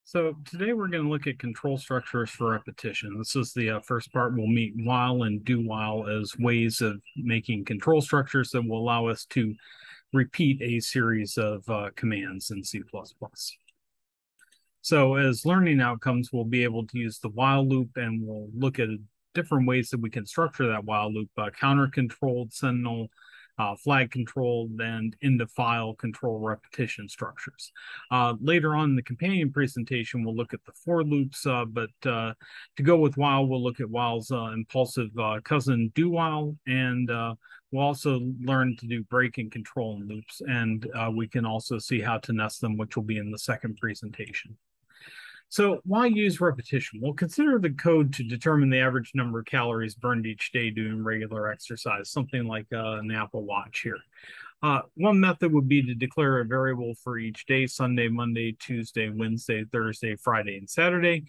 So today we're going to look at control structures for repetition. This is the first part. We'll meet while and do while as ways of making control structures that will allow us to repeat a series of commands in C++. So as learning outcomes, we'll be able to use the while loop, and we'll look at different ways that we can structure that while loop: counter-controlled, Sentinel, flag controlled, and end-of-file control repetition structures. Later on in the companion presentation, we'll look at the for loops, but to go with while, we'll look at while's impulsive cousin do while, and we'll also learn to do break and control in loops, and we can also see how to nest them, which will be in the second presentation. So why use repetition? Well, consider the code to determine the average number of calories burned each day doing regular exercise, something like an Apple Watch here. One method would be to declare a variable for each day: Sunday, Monday, Tuesday, Wednesday, Thursday, Friday, and Saturday.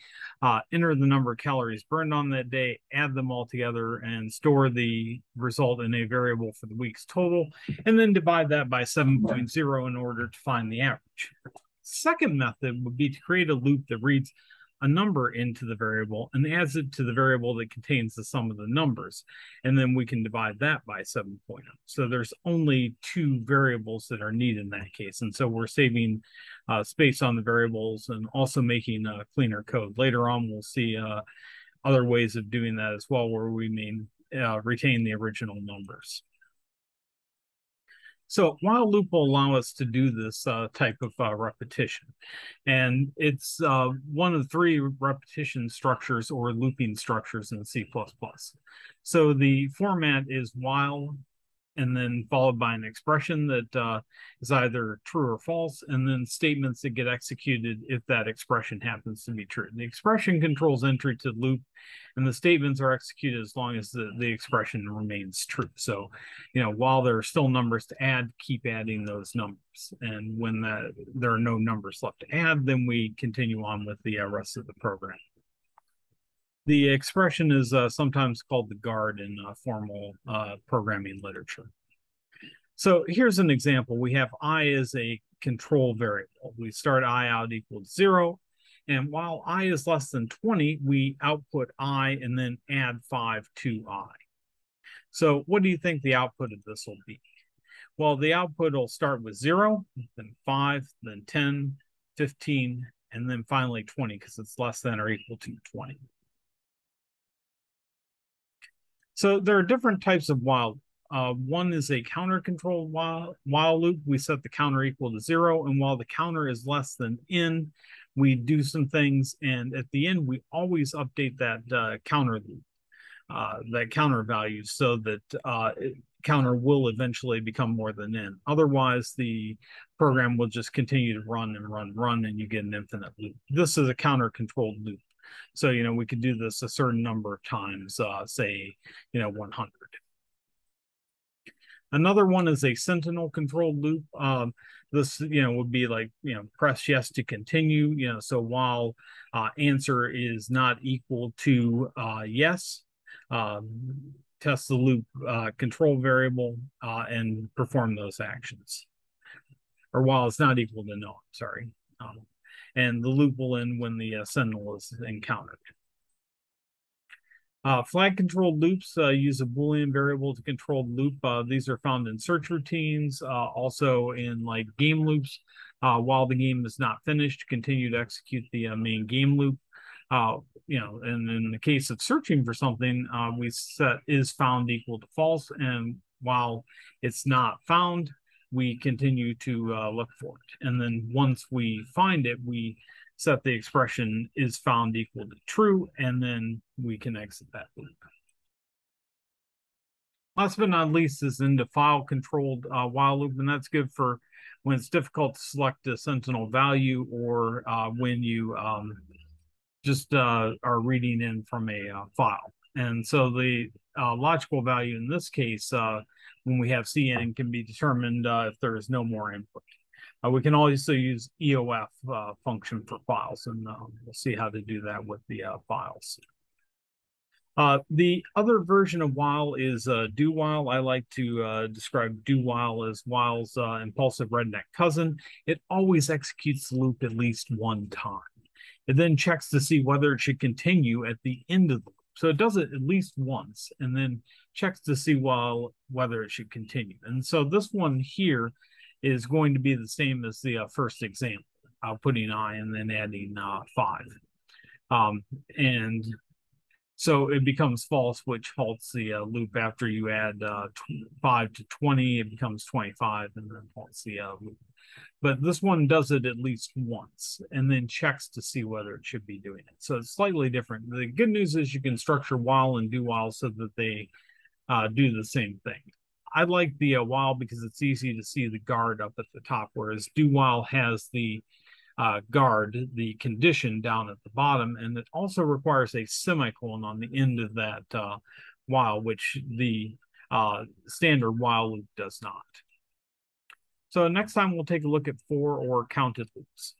Enter the number of calories burned on that day, add them all together, and store the result in a variable for the week's total, and then divide that by 7.0 in order to find the average. Second method would be to create a loop that reads a number into the variable and adds it to the variable that contains the sum of the numbers. And then we can divide that by 7.0. So there's only two variables that are needed in that case. And so we're saving space on the variables and also making cleaner code. Later on, we'll see other ways of doing that as well, where we may retain the original numbers. So while loop will allow us to do this type of repetition, and it's one of three repetition structures or looping structures in C++. So the format is while, and then followed by an expression that is either true or false, and then statements that get executed if that expression happens to be true. The expression controls entry to the loop, and the statements are executed as long as the expression remains true. So, while there are still numbers to add, keep adding those numbers. And when there are no numbers left to add, then we continue on with the rest of the program. The expression is sometimes called the guard in formal programming literature. So here's an example. We have I as a control variable. We start I out equal to 0. And while I is less than 20, we output I and then add 5 to I. So what do you think the output of this will be? Well, the output will start with 0, then 5, then 10, 15, and then finally 20, because it's less than or equal to 20. So there are different types of while. One is a counter-controlled while loop. We set the counter equal to 0, and while the counter is less than n, we do some things, and at the end, we always update that counter loop, that counter value, so that counter will eventually become more than n. Otherwise, the program will just continue to run and run, and you get an infinite loop. This is a counter-controlled loop. So, we could do this a certain number of times, say, 100. Another one is a Sentinel-controlled loop. This, would be like, press yes to continue, so while answer is not equal to yes, test the loop control variable and perform those actions. Or while it's not equal to no, sorry. And the loop will end when the Sentinel is encountered. Flag-controlled loops use a Boolean variable to control the loop. These are found in search routines, also in game loops. While the game is not finished, continue to execute the main game loop. And in the case of searching for something, we set is found equal to false, and while it's not found, we continue to look for it. And then once we find it, we set the expression is found equal to true, and then we can exit that loop. Last but not least is end-of-file controlled while loop, and that's good for when it's difficult to select a Sentinel value, or when you just are reading in from a file. And so the logical value in this case, when we have cn, can be determined if there is no more input. We can also use EOF function for files, and we'll see how to do that with the files. The other version of while is do while. I like to describe do while as while's impulsive redneck cousin. It always executes the loop at least one time. It then checks to see whether it should continue at the end of the loop. So it does it at least once and then checks to see whether it should continue. And so this one here is going to be the same as the first example, putting I and then adding 5. And so it becomes false, which halts the loop after you add 5 to 20. It becomes 25 and then halts the loop. But this one does it at least once and then checks to see whether it should be doing it. So it's slightly different. The good news is you can structure while and do while so that they do the same thing. I like the while because it's easy to see the guard up at the top, whereas do while has the guard, the condition down at the bottom, and it also requires a semicolon on the end of that while, which the standard while loop does not. So next time we'll take a look at for or counted loops.